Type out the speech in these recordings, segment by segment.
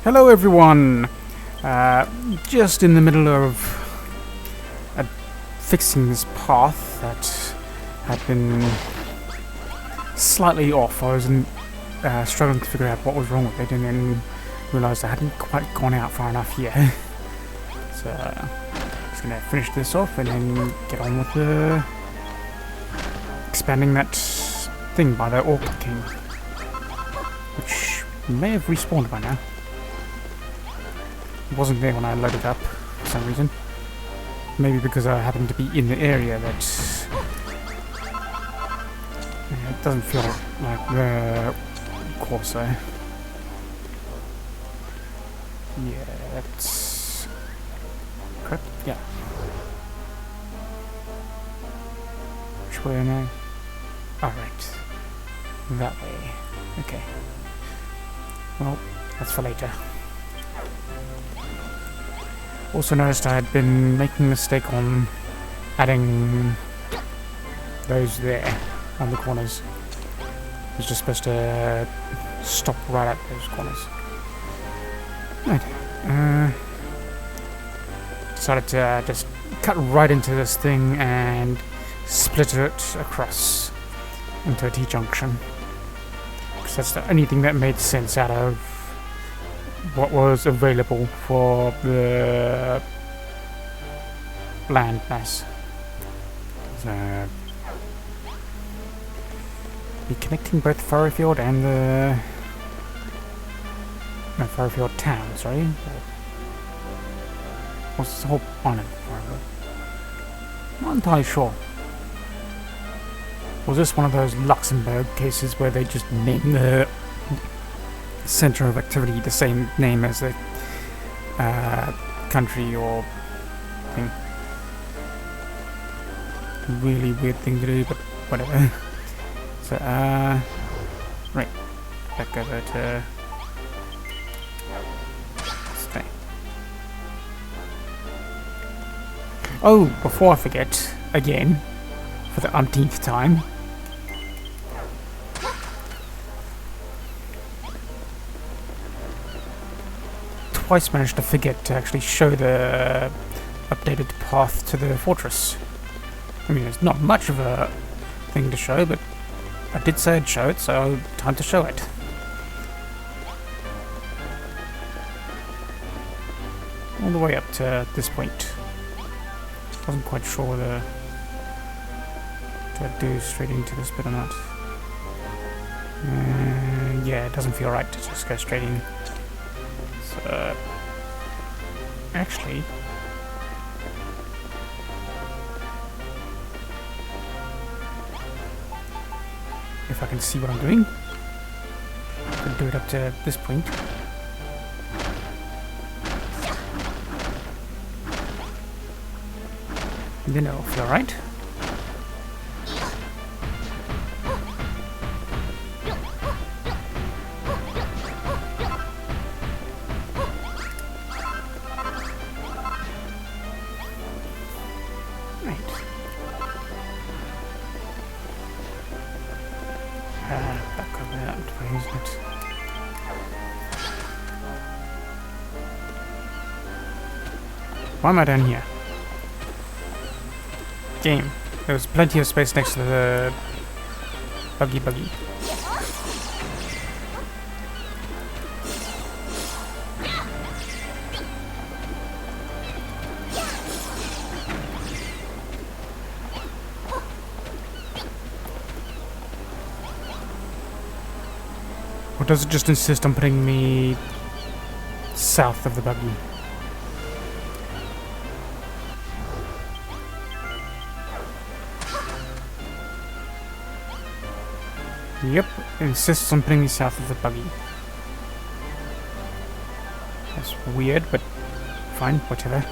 Hello everyone! Just in the middle of fixing this path that had been slightly off. I was struggling to figure out what was wrong with it, and then realised I hadn't quite gone out far enough yet. So just gonna finish this off and then get on with expanding that thing by the Orchid King, which may have respawned by now. It wasn't there when I loaded up for some reason. Maybe because I happened to be in the area that it doesn't feel like the Corso. Yeah, that's correct. Yeah. Which way now? Oh, right. That way. Okay. Well, that's for later. Also noticed I had been making a mistake on adding those there on the corners. I was just supposed to stop right at those corners. Right. Decided to just cut right into this thing and split it across into a T-junction. Because that's the only thing that made sense out of what was available for the land mass. So, be connecting both Furrowfield and the Furrowfield town, sorry. What's this whole island? Not entirely sure. Was this one of those Luxembourg cases where they just name the center of activity the same name as the country or thing? Really weird thing to do, but whatever. So, right, back over to stay. Oh, before I forget, again, for the umpteenth time, twice managed to forget to actually show the updated path to the fortress. I mean, it's not much of a thing to show, but I did say I'd show it, so time to show it. All the way up to this point. Wasn't quite sure whether to do straight into this bit or not. Yeah, it doesn't feel right to just go straight in. So, actually, if I can see what I'm doing, I can do it up to this point. And then it'll feel right. Back over that way, isn't it? Why am I down here? Game. There was plenty of space next to the buggy. Or does it just insist on putting me south of the buggy? Yep, it insists on putting me south of the buggy. That's weird, but fine, whatever.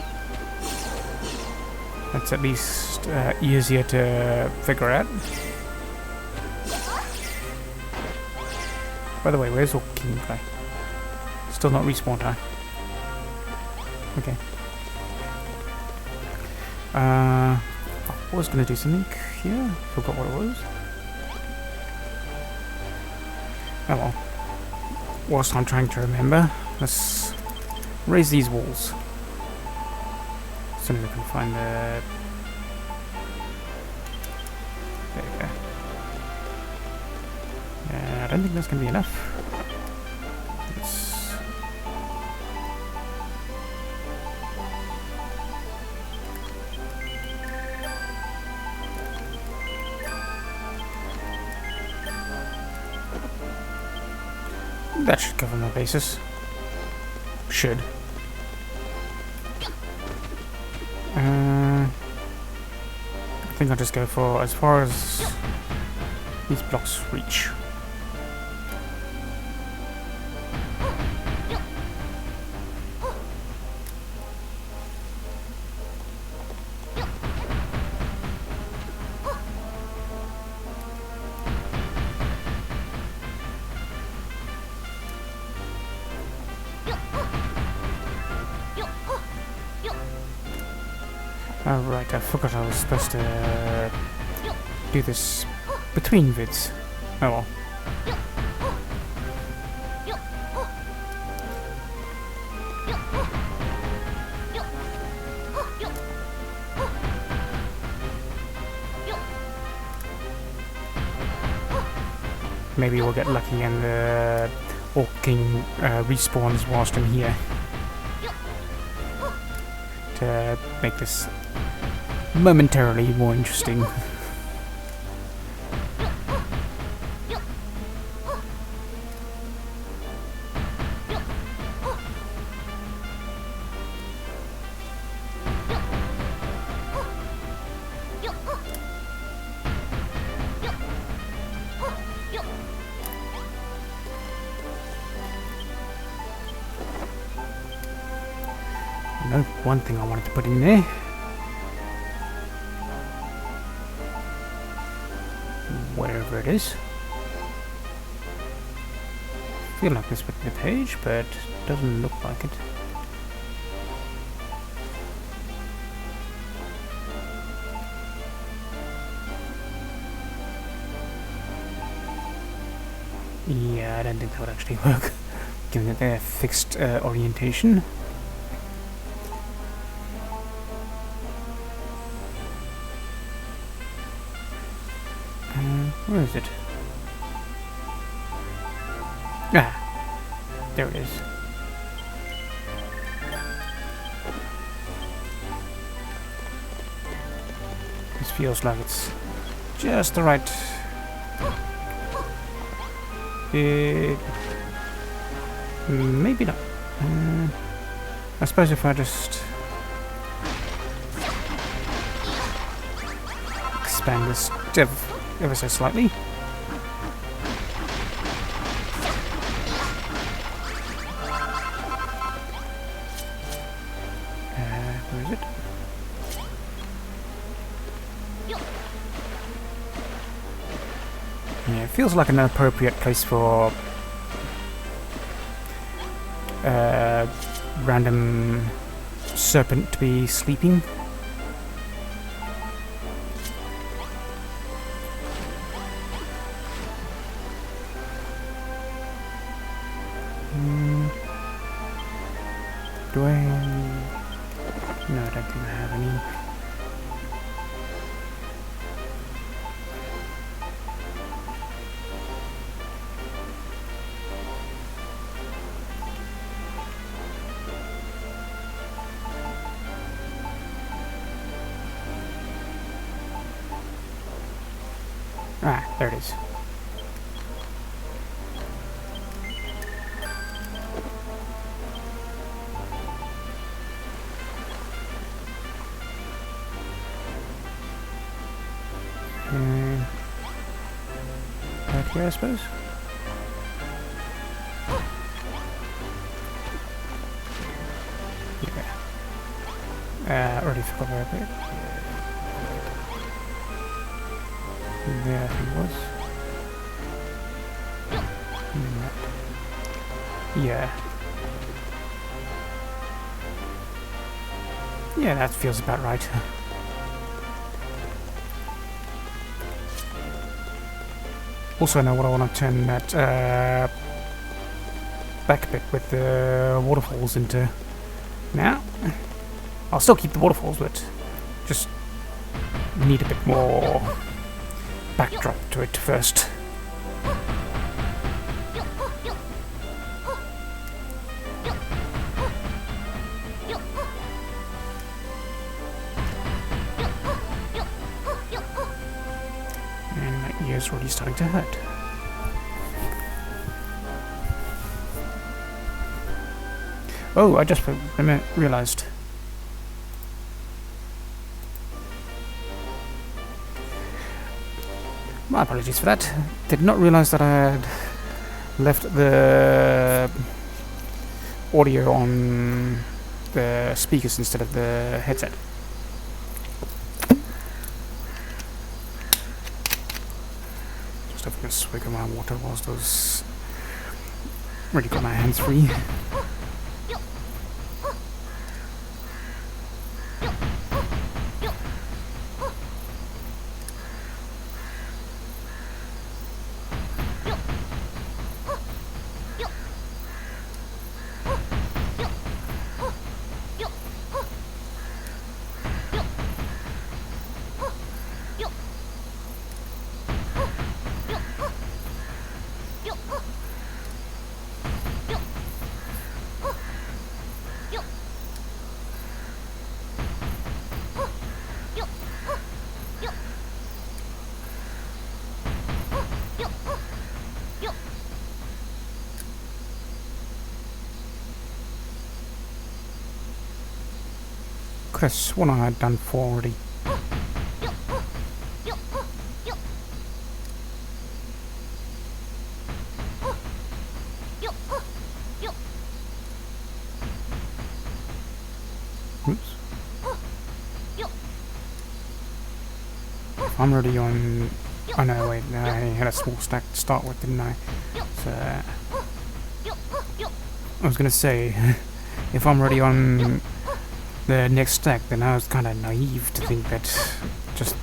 That's at least easier to figure out. By the way, where's Orchid King guy? Still not respawned, huh? Okay. I was gonna do something here. Forgot what it was. Oh well. whilst I'm trying to remember, let's raise these walls. So we can find the... There we go. I don't think that's going to be enough. That should cover my bases. Should. I think I'll just go for as far as these blocks reach. Oh right, I forgot I was supposed to do this between vids. Oh well. Maybe we'll get lucky and the Orc King respawns whilst I'm here to make this momentarily more interesting. I know one thing I wanted to put in there. Wherever it is. I feel like this would be the page, but it doesn't look like it. Yeah, I don't think that would actually work, given that they're fixed orientation. Where is it? Ah, there it is. This feels like it's just the right... maybe not. I suppose if I just expand this ever so slightly. Where is it? Yeah, it feels like an appropriate place for random serpent to be sleeping. Do I? No, I don't think I have any. Ah, there it is. Right here, I suppose. Yeah. Already forgot where I put it. There I think it was. Yeah. Yeah, that feels about right. Also, I know what I want to turn that back bit with the waterfalls into now. I'll still keep the waterfalls, but just need a bit more backdrop to it first. And my ear's already starting to hurt. Oh, I just realized. My apologies for that. Did not realize that I had left the audio on the speakers instead of the headset. Just having a swig of my water whilst I was already got my hands free. Could have sworn I had done 4 already. Oops. I'm already on... Oh no, wait, no, I had a small stack to start with, didn't I? So... I was gonna say, if I'm already on the next stack, then I was kind of naive to think that just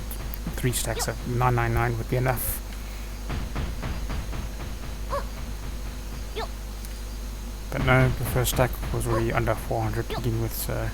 3 stacks of 999 would be enough. But no, the first stack was already under 400 to begin with, so...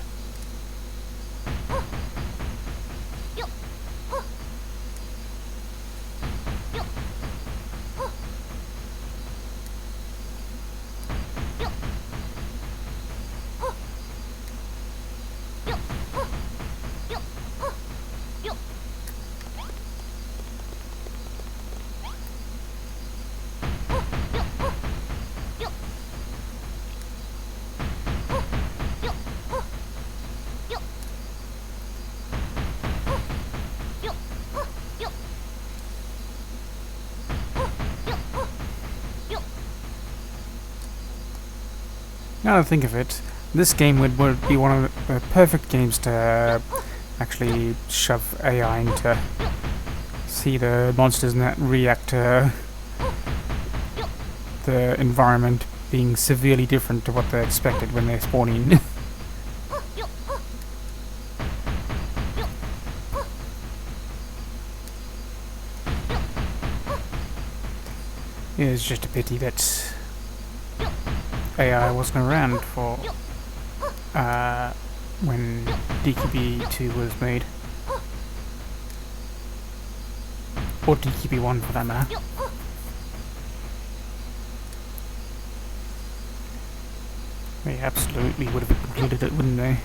Now that I think of it, this game would be one of the perfect games to actually shove AI into. See the monsters in that react to the environment being severely different to what they expected when they're spawning. It's just a pity that AI wasn't around for when DQB 2 was made, or DQB 1 for that matter. They absolutely would have completed it, wouldn't they?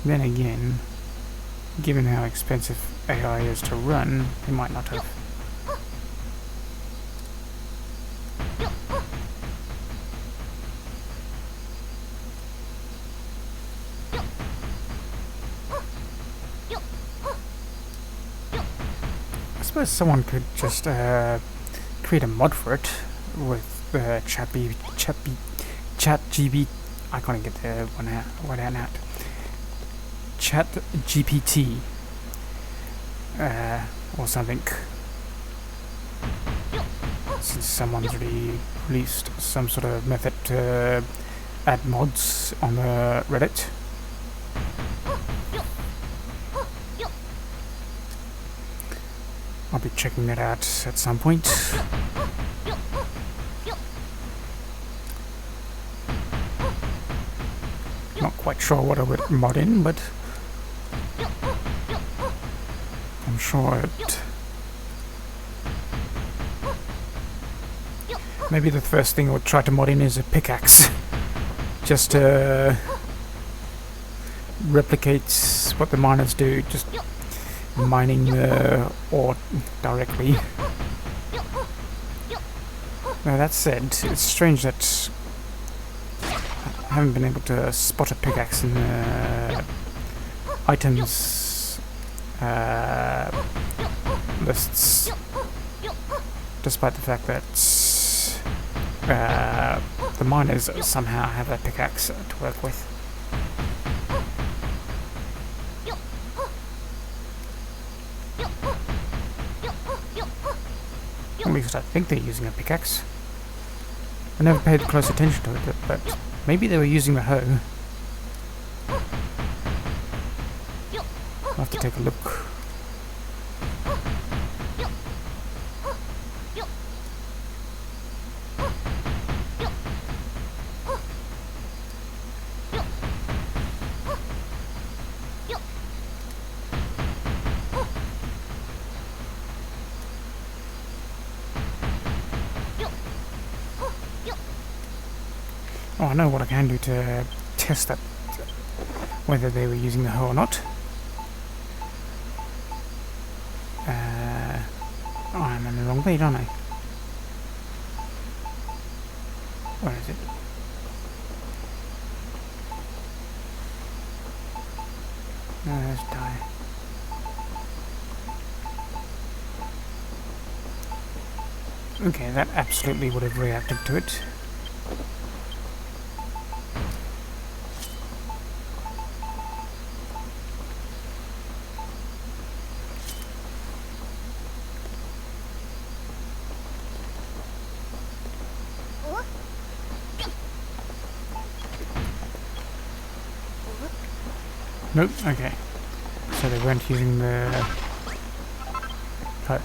Then again, given how expensive AI is to run, they might not have. I suppose someone could just create a mod for it with ChatGPT. I can't get the one out. ChatGPT or something. Since someone's already released some sort of method to add mods on the Reddit. I'll be checking that out at some point. Not quite sure what I would mod in, but I'm sure it... Maybe the first thing I would try to mod in is a pickaxe. Just to replicate what the miners do, just mining the ore directly. Now that said, it's strange that I haven't been able to spot a pickaxe in the items lists, despite the fact that the miners somehow have a pickaxe to work with. At least I think they're using a pickaxe. I never paid close attention to it, but maybe they were using the hoe. I'll have to take a look. Oh, I know what I can do to test that, whether they were using the hoe or not. Oh, I'm on the wrong page, aren't I? Where is it? No, there's die. Okay, that absolutely would have reacted to it. Nope, okay. So they weren't using the hoe.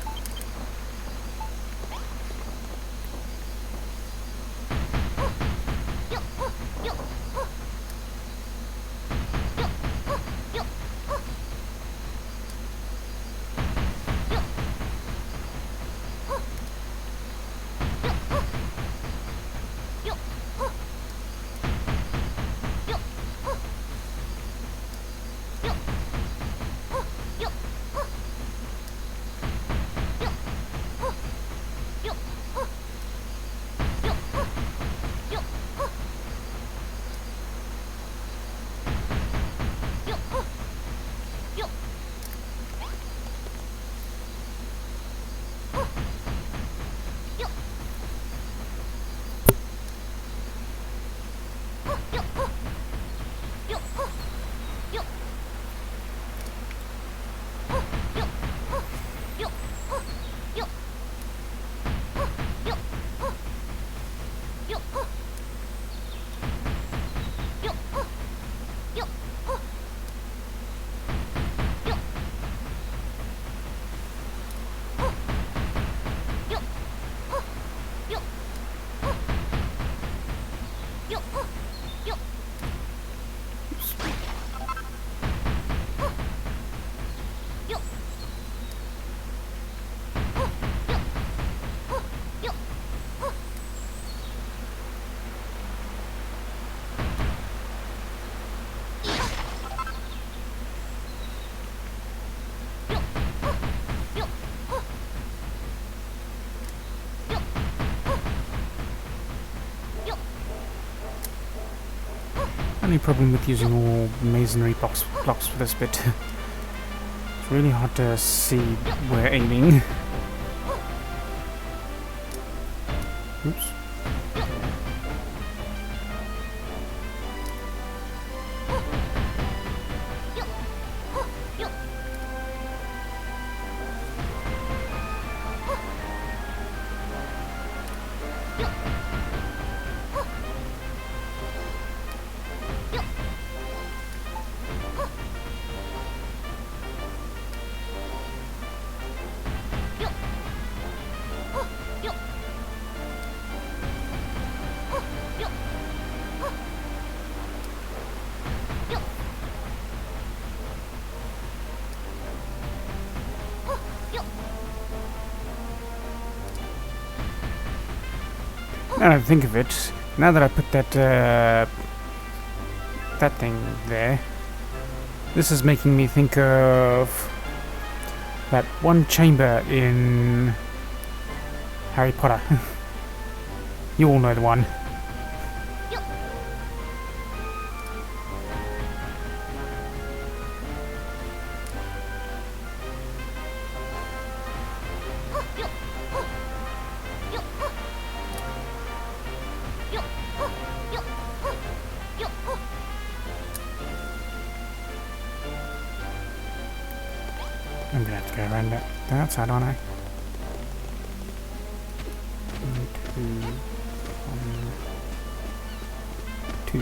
Only problem with using all masonry blocks for this bit. It's really hard to see where aiming. Oops. Now that I think of it, now that I put that that thing there, this is making me think of that one chamber in Harry Potter. You all know the one. I'm gonna have to go around the outside, aren't I? 2,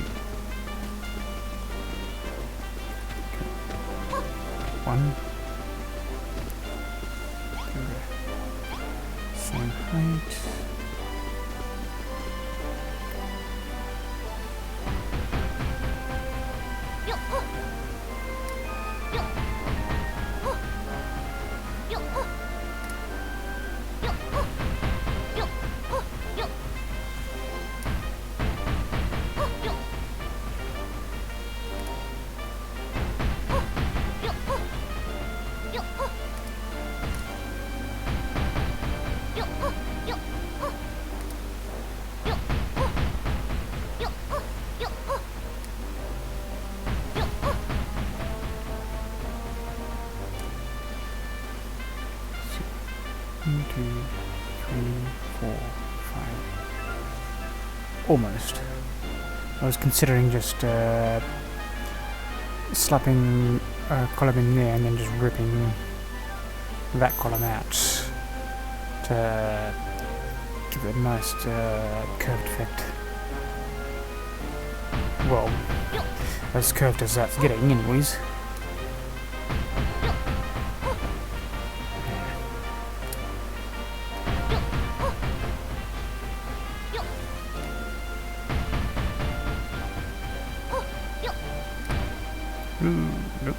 1. Same height. One, 2, 3, 4, 5. Almost. I was considering just slapping a column in there and then just ripping that column out to give it a nice curved effect. Well, as curved as that's getting anyways. Nope.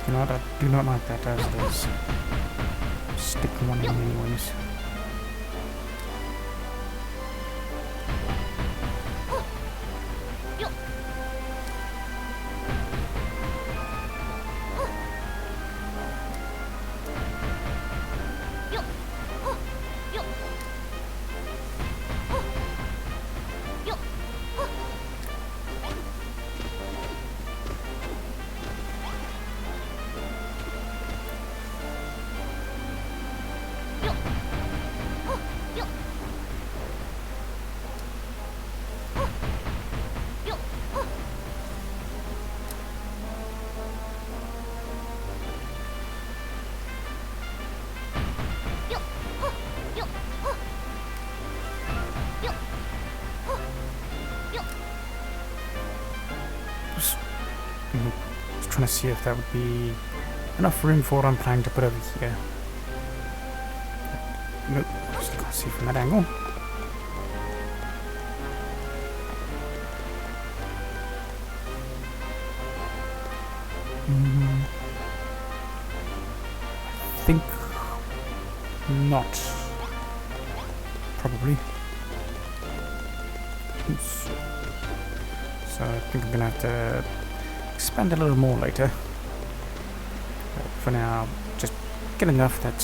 You know what, I do not like that as it is. Stick one in anyways. Just trying to see if that would be enough room for what I'm planning to put over here. Nope, just can't see from that angle. I think not. Probably. Oops. So I think I'm gonna have to expand a little more later. But for now, just get enough that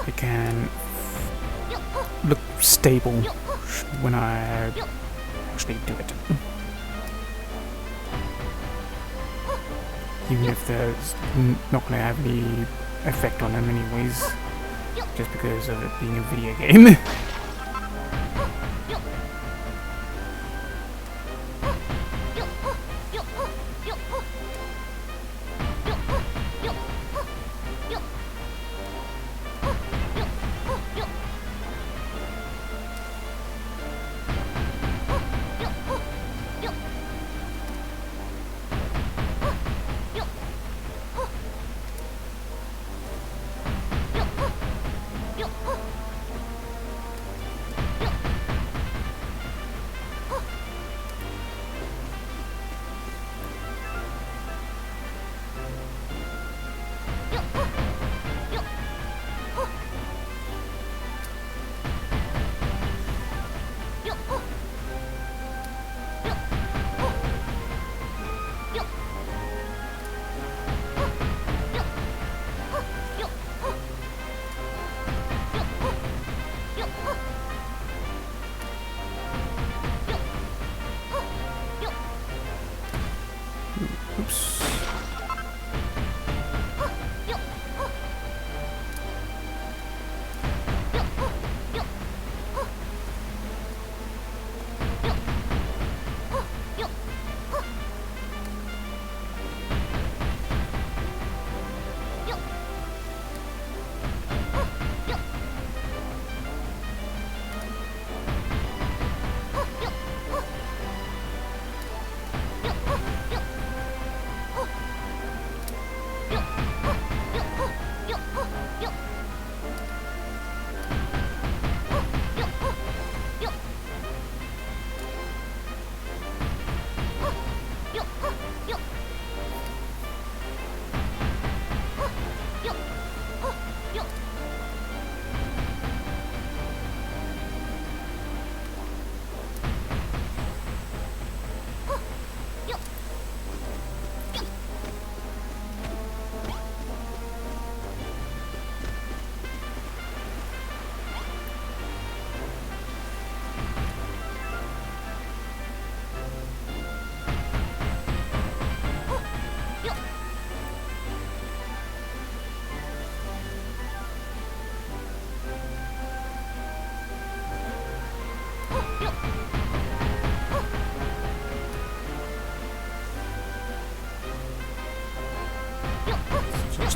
it can look stable when I actually do it. Even if there's not going to have any effect on them anyways, just because of it being a video game.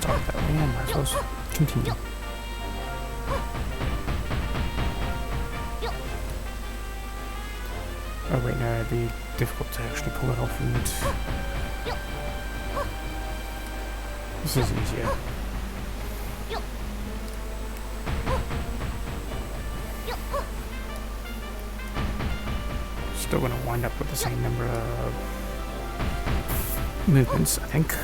started that way, I might as well continue. Oh wait, no, it'd be difficult to actually pull it off, and this is easier. Still gonna wind up with the same number of movements, I think.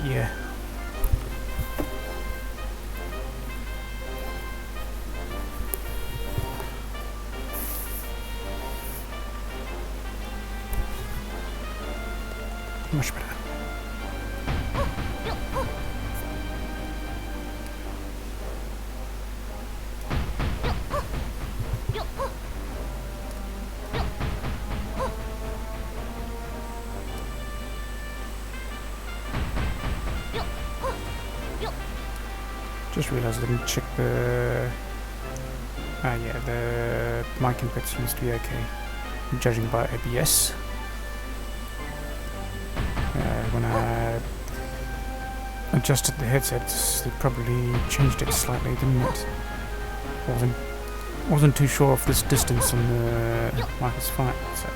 Yeah. Much better. Just realised I didn't check the... yeah, the mic input seems to be okay, judging by OBS. When I adjusted the headsets, it probably changed it slightly, didn't it? Wasn't too sure if this distance on the mic is fine, so...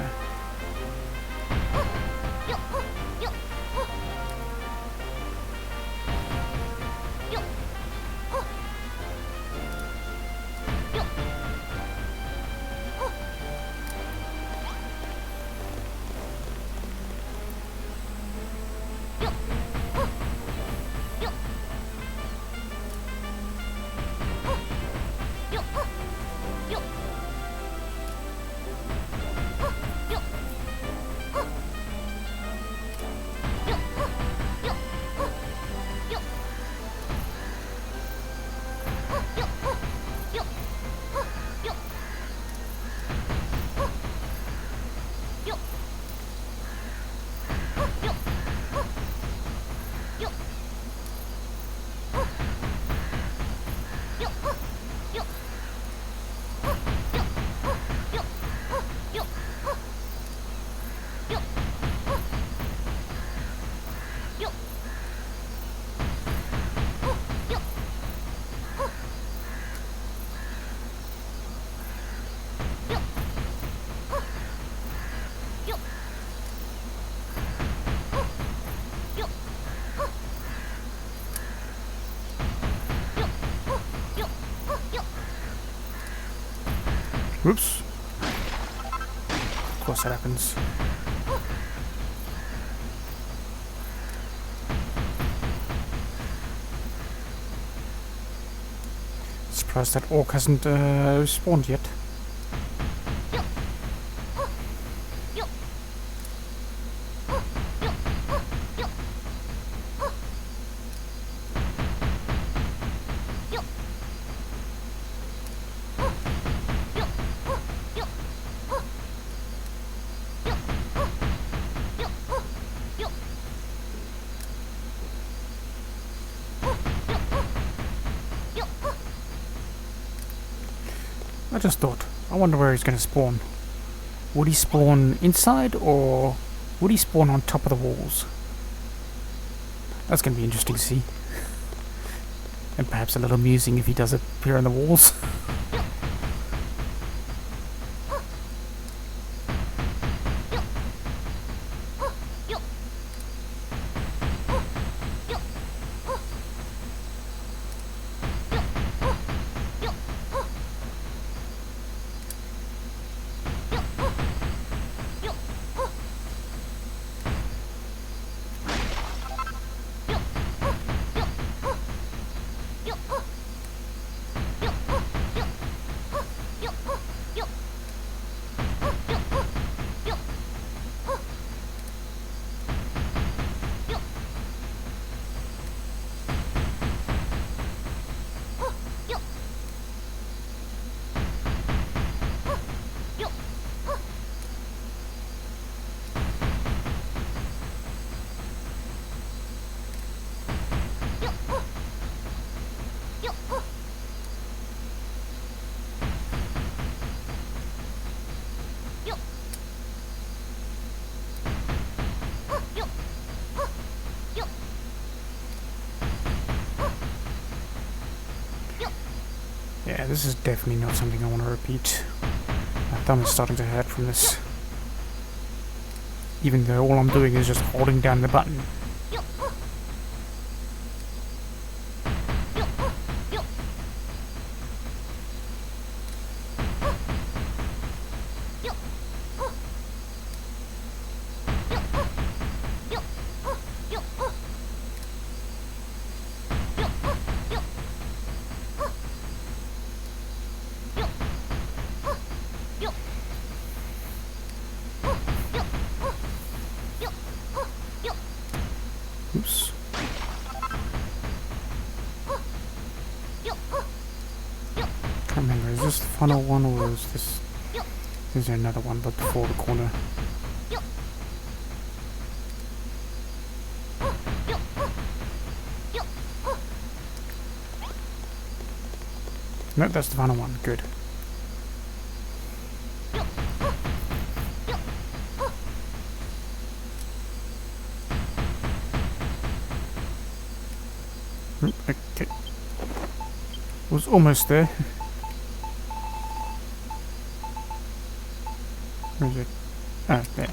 Whoops. Of course that happens. surprised that orc hasn't spawned yet. I just thought, I wonder where he's going to spawn. Would he spawn inside, or would he spawn on top of the walls? That's going to be interesting to see. And perhaps a little amusing if he does appear on the walls. Yeah, this is definitely not something I want to repeat. My thumb is starting to hurt from this. Even though all I'm doing is just holding down the button. Oops. Can't remember, is this the final one or is this... Is there another one but before the corner? No, that's the final one, good. Okay. Was almost there. Where is it? Ah, there.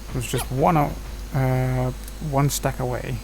It was just one stack away.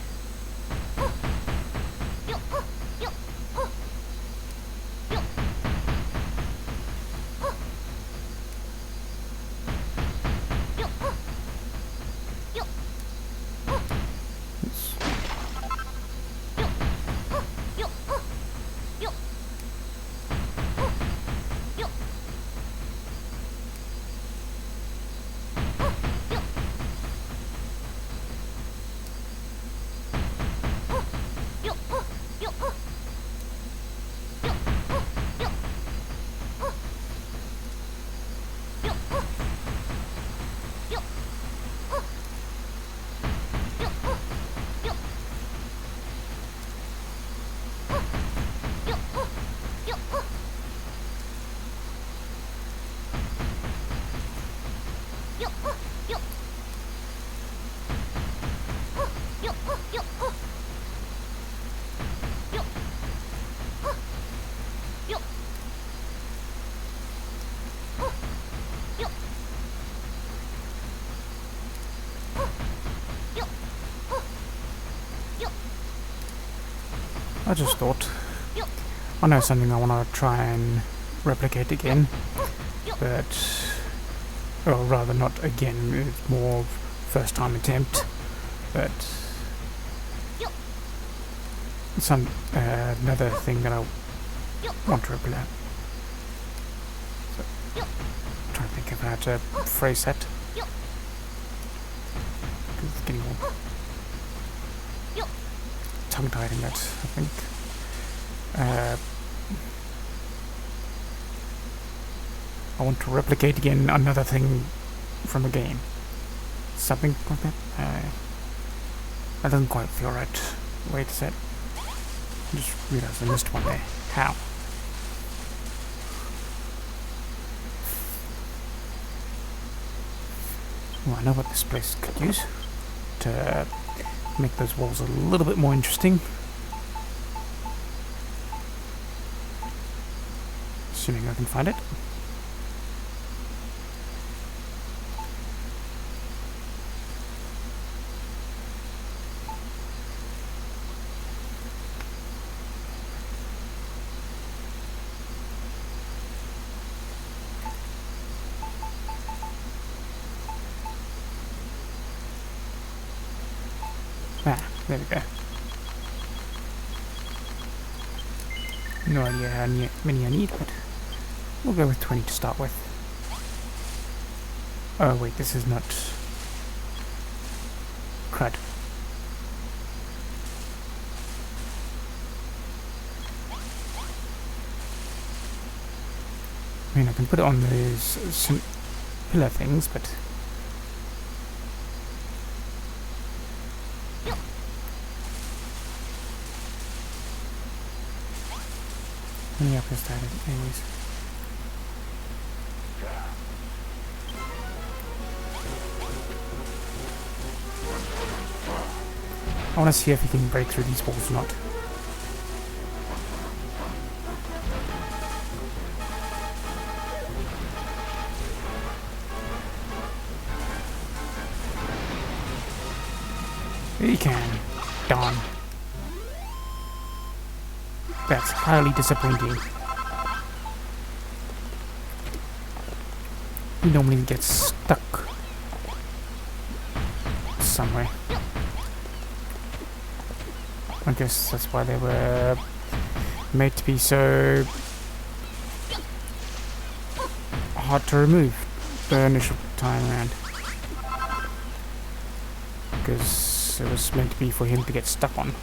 I just thought, I know something I want to try and replicate again, but, or rather not again, it's more first time attempt, but some another thing that I want to replicate. So, I'm trying to think of how to phrase that. It's getting all tongue-tied in that, I think. I want to replicate again another thing from a game. Something like that. That doesn't quite feel right. Wait a sec. I just realized I missed one there. How? Well, I know what this place could use to make those walls a little bit more interesting. Assuming I can find it. Ah, there we go. No idea how many I need, but we'll go with 20 to start with. Oh wait, this is not... crud. I mean, I can put it on those some pillar things, but... yeah, I started anyways. I want to see if we can break through these walls or not. We can. Darn. That's highly disappointing. He normally gets stuck somewhere. I guess that's why they were made to be so hard to remove the initial time around. Because it was meant to be for him to get stuck on.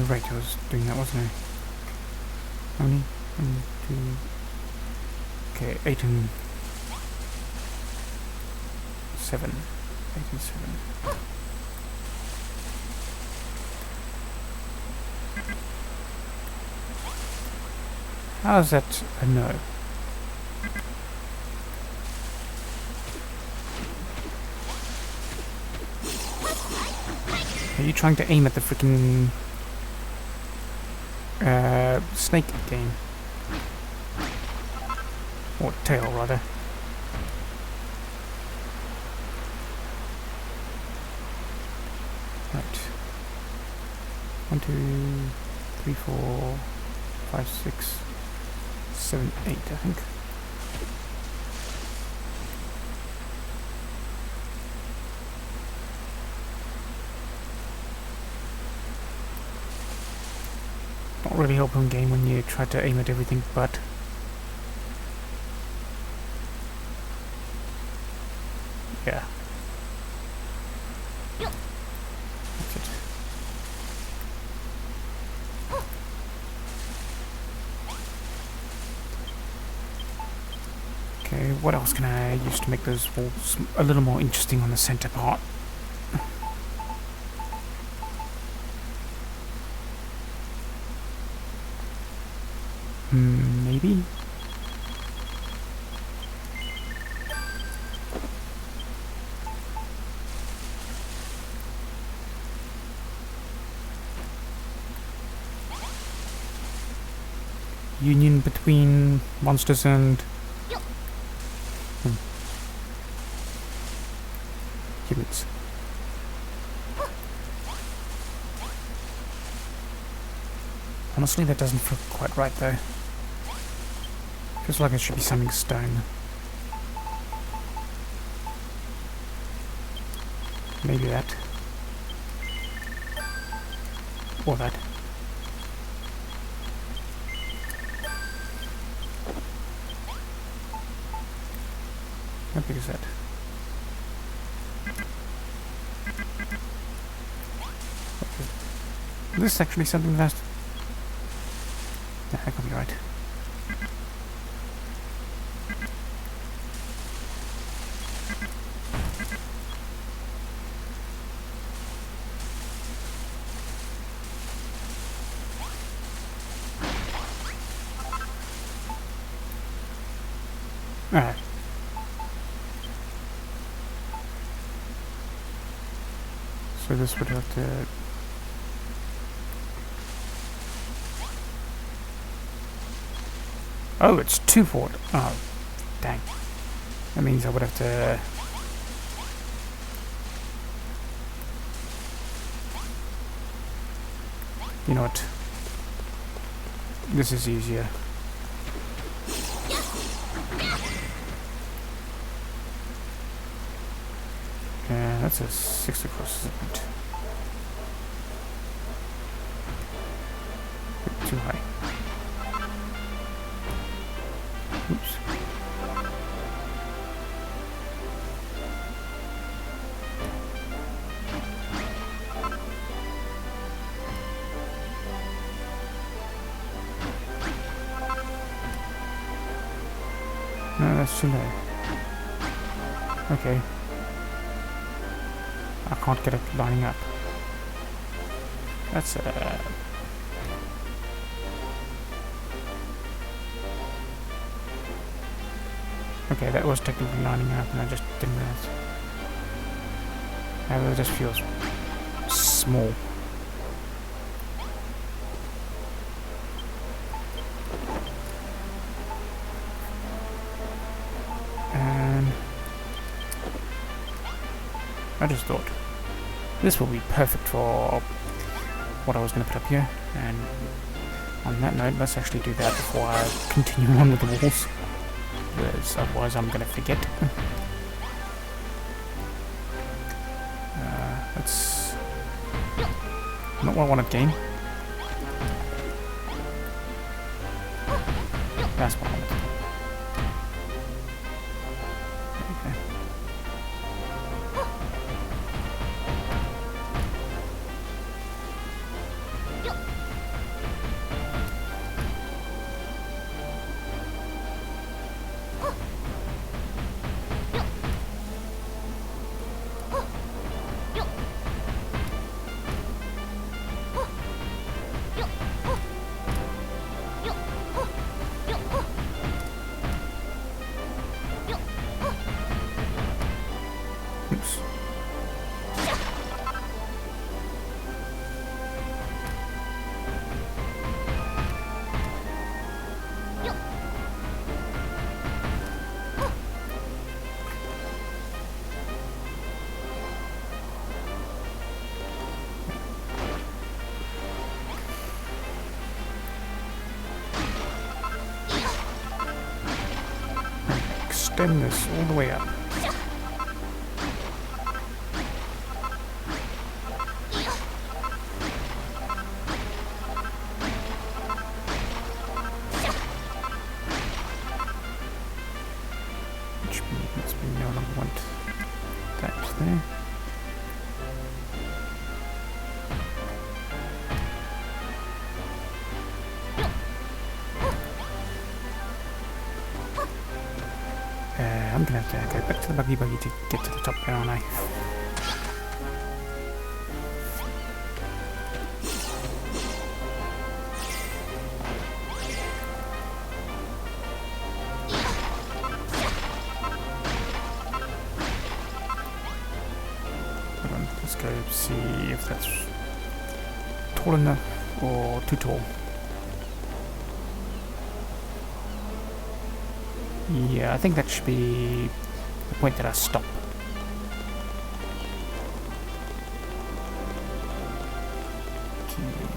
Right, I was doing that, wasn't I? How many? 1, 2... Okay, 8 and... 7. 8 and 7. How is that a no? Are you trying to aim at the freaking... snake game? Or tail, rather. Right. 1, 2, 3, 4, 5, 6, 7, 8, I think. Not really helpful in game when you try to aim at everything, but yeah. That's it. Okay, what else can I use to make those walls a little more interesting on the center part? Maybe? Union between monsters and humans. Honestly, that doesn't feel quite right though. Feels like it should be something stone. Maybe that. Or that. How big is that? Okay. This is actually something that's... Yeah, that could be right. Alright. So this would have to... Oh, it's 2 forward. Oh, dang. That means I would have to... You know what? This is easier. Yeah, that's a 6 across, isn't it? Bit too high. Oops. No, that's too low. Okay. I can't get it lining up. That's okay, that was technically lining up and I just didn't realize. However, it just feels small. And I just thought this will be perfect for what I was going to put up here. And on that note, let's actually do that before I continue on with the walls, because otherwise I'm going to forget. That's not what I wanted, game. That's what I wanted. Okay. Oops. Extend this all the way up. Which means we no longer want that there. I'm gonna have to go back to the buggy to get to the top there, aren't I? Hold on, let's go see if that's tall enough or too tall. Yeah, I think that should be the point that I stop.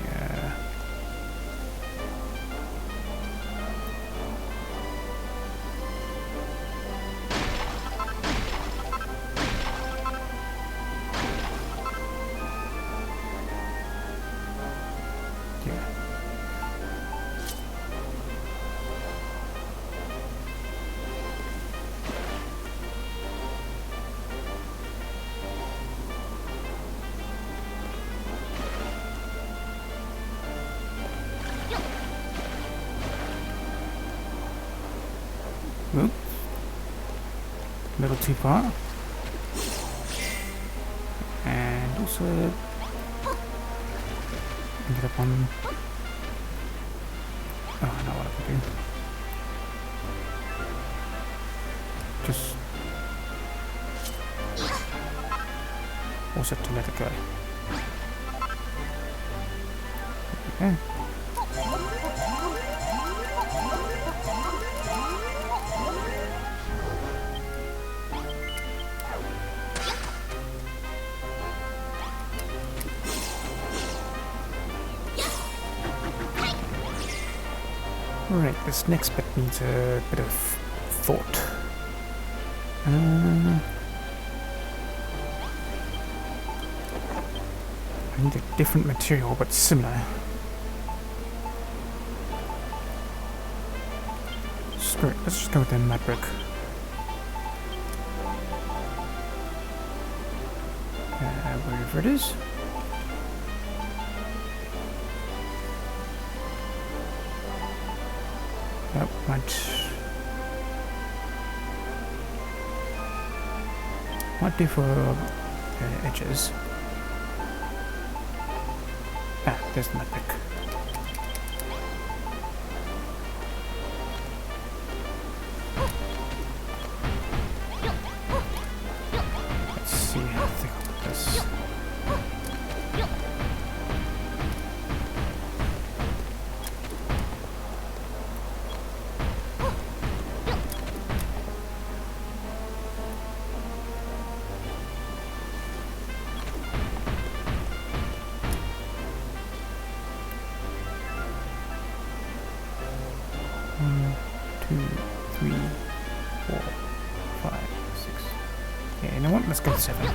Yeah. Oop. A little too far. And also ended up on... Oh, I know what I can do. Just... also to let it go. Okay. Alright, this next bit needs a bit of thought. I need a different material, but similar. Screw it, let's just go with the mud brick. Wherever it is. That might do for edges. Ah, there's the mud brick. Let's see how thick I'll put this. Okay, you know what? Let's go to 7.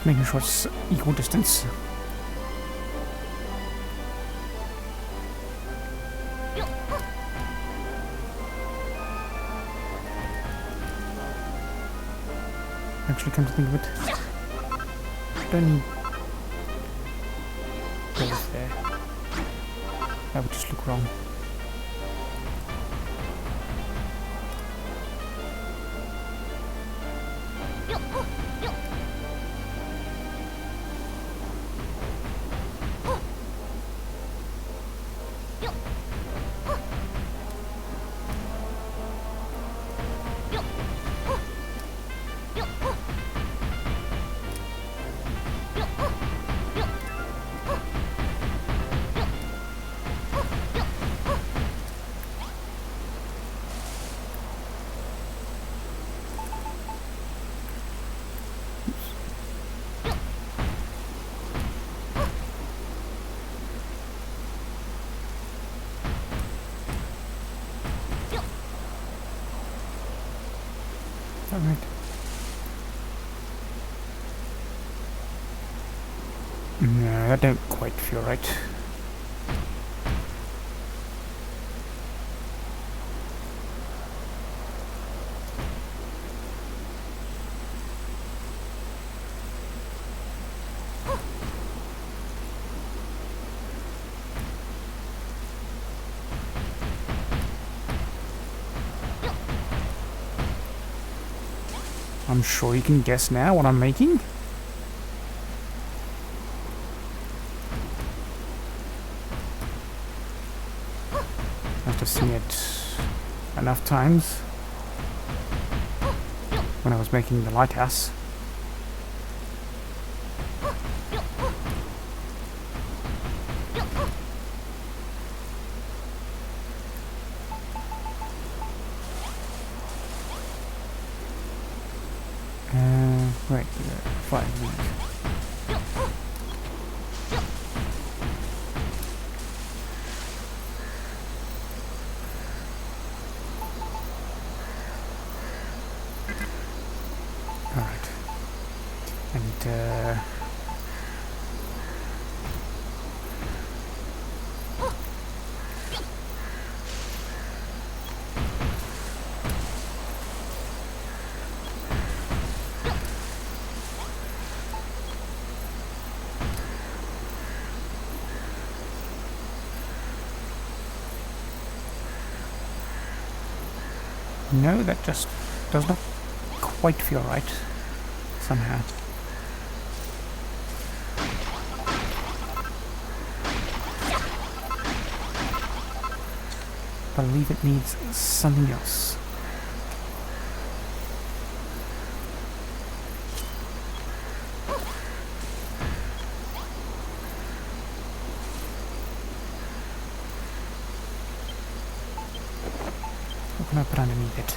Making sure it's equal distance. Actually, come to think of it, don't need those there. That would just look wrong. that right? No, that don't quite feel right. I'm sure you can guess now what I'm making. After seeing it enough times when I was making the lighthouse. Right, 5 minutes. Alright. And, no, that just does not quite feel right, somehow. I believe it needs something else. What can I put underneath it?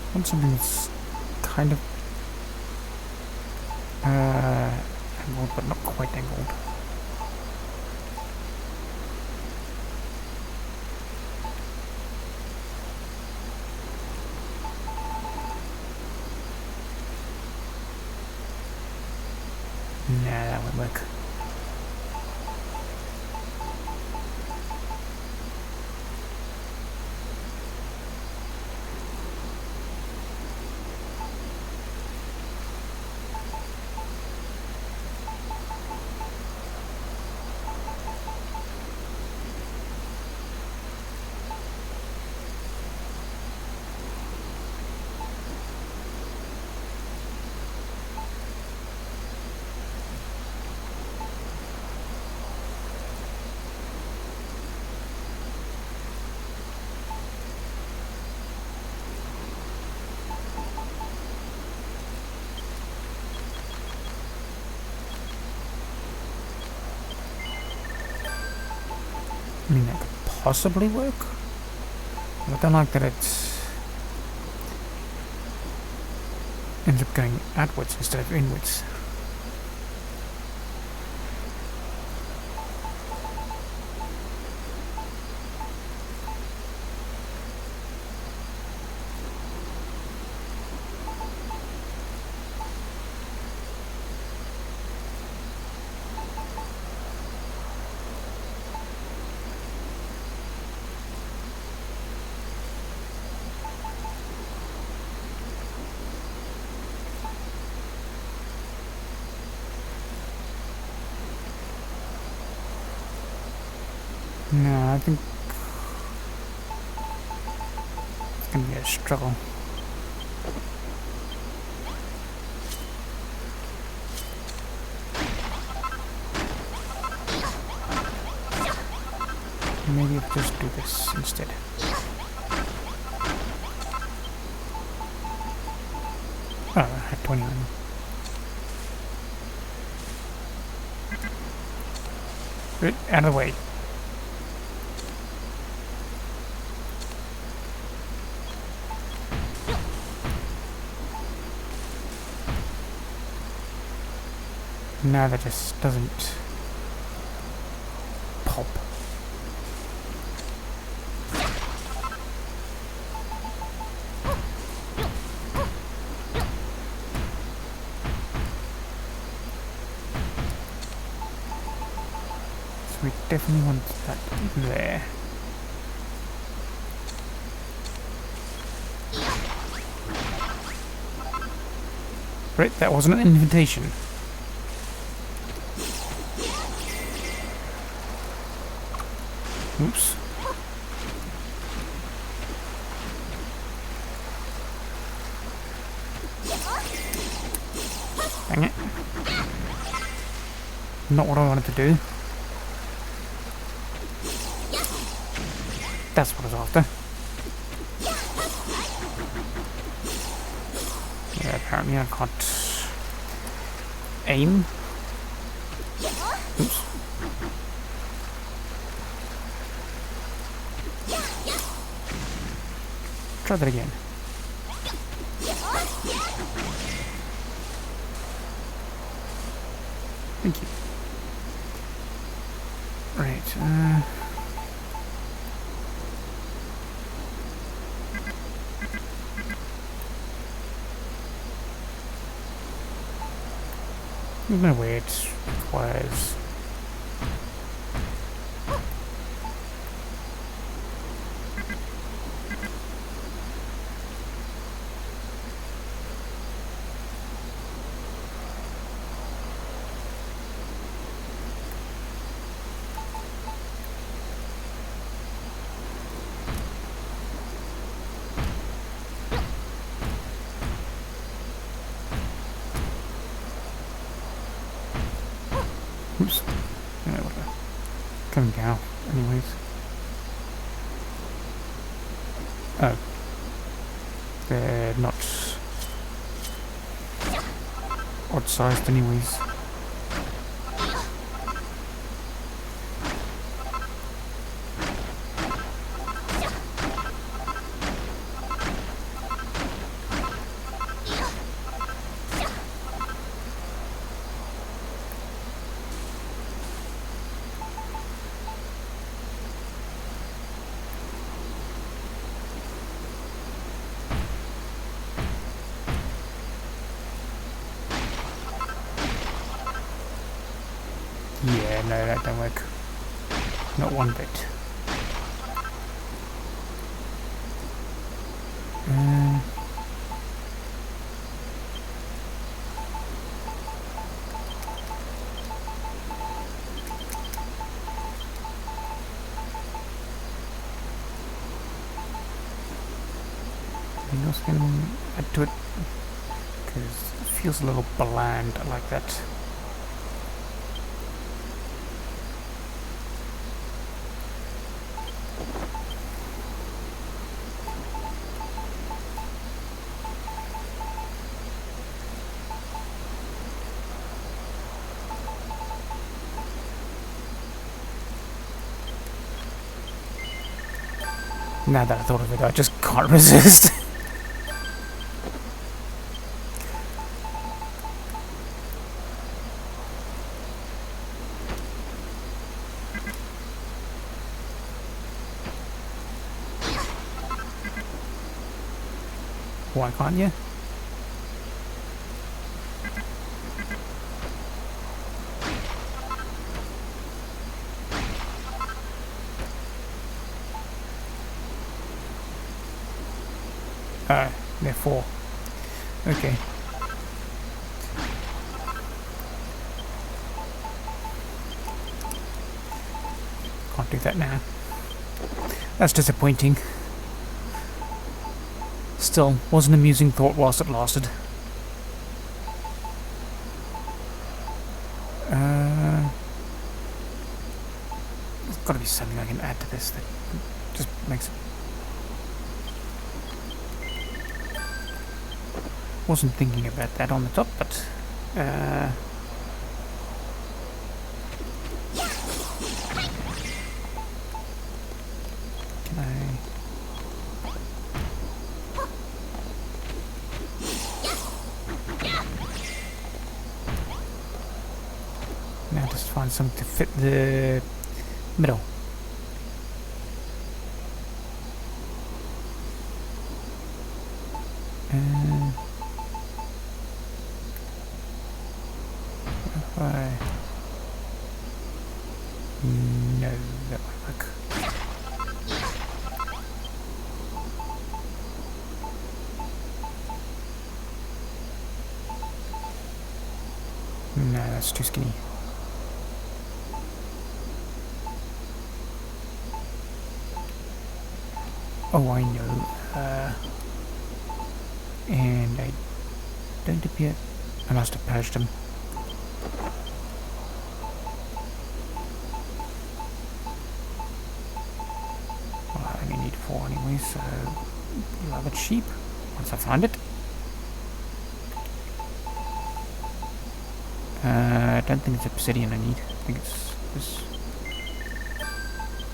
I want something that's kind of angled, but not quite angled. Nah, that won't work. I mean, that could possibly work. But I don't like that it ends up going outwards instead of inwards. No, I think it's gonna be a struggle. Maybe I'll just do this instead. Oh, I had 21. Right, out of the way. No, that just doesn't pop. So we definitely want that there. Right, that wasn't an invitation. Oops. Dang it. Not what I wanted to do. That's what I was after. Yeah, apparently I can't aim. Oops. Try that again. Thank you. Right, there's no way it requires... Oops. Yeah, whatever. Coming down, anyways. Oh. They're not odd-sized anyways. Yeah, no, that don't work. Not one bit. Anything else I can add to it? Because it feels a little bland like that. Now that I thought of it, I just can't resist. Why can't you? They're 4. Okay. Can't do that now. That's disappointing. Still, was an amusing thought whilst it lasted. There's got to be something I can add to this that just makes it... Wasn't thinking about that on the top, but... Can I... Now just find something to fit the middle. If I... No, that won't work. No, that's too skinny. Oh, I know. And I don't appear... I must have purged him. Well, I only need 4 anyway, so... I'll have it cheap once I find it. I don't think it's obsidian I need. I think it's this.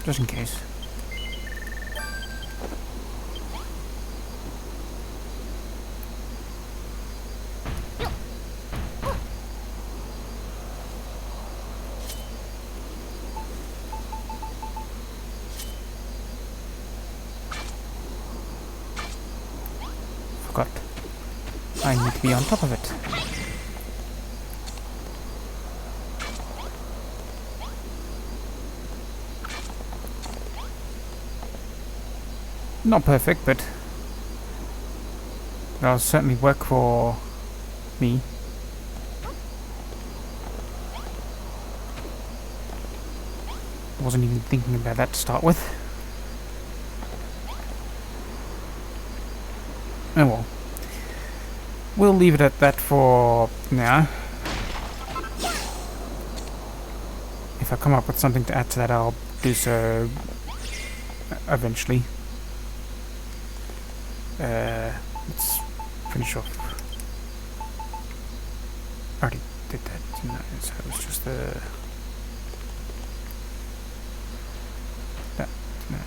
Just in case. Forgot. I need to be on top of it. Not perfect, but that'll certainly work for me. Wasn't even thinking about that to start with. Oh well. We'll leave it at that for now. If I come up with something to add to that, I'll do so eventually. It's pretty sure. I already did that. No, so it was just the... That. No.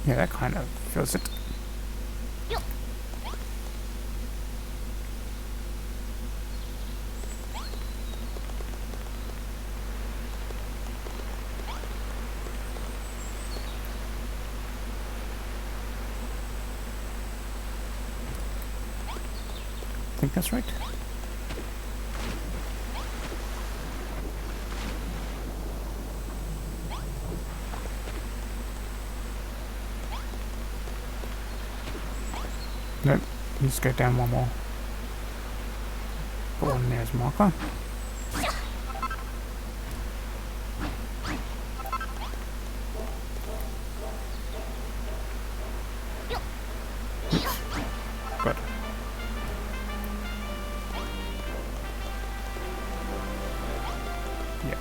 Yeah, that kind of fills it. I think that's right. Nope, let's go down one more. Put one there as marker. Good. Yeah.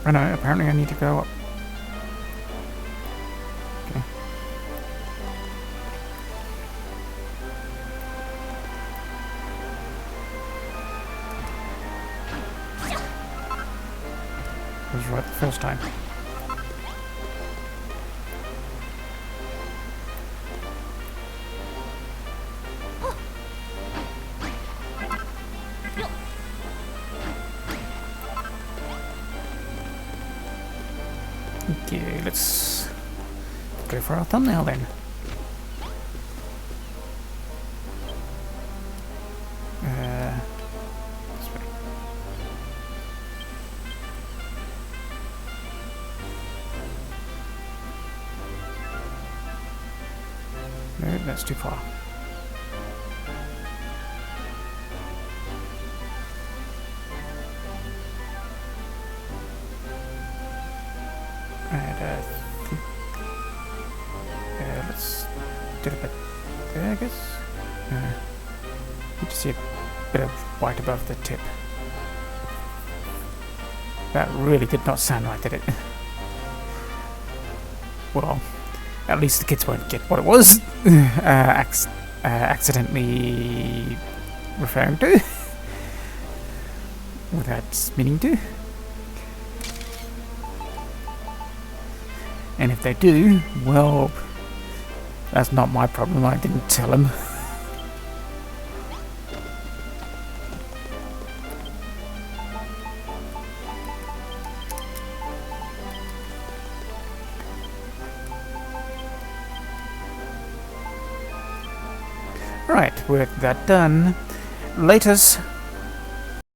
Oh no, apparently I need to go up. Okay. I was right the first time. Okay, let's go for our thumbnail then. This way. No, that's too far. And let's do it a bit there, I guess. You just see a bit of white above the tip. That really did not sound right, did it? Well, at least the kids won't get what it was accidentally referring to without meaning to. And if they do, well, that's not my problem. I didn't tell them. Right, with that done, laters.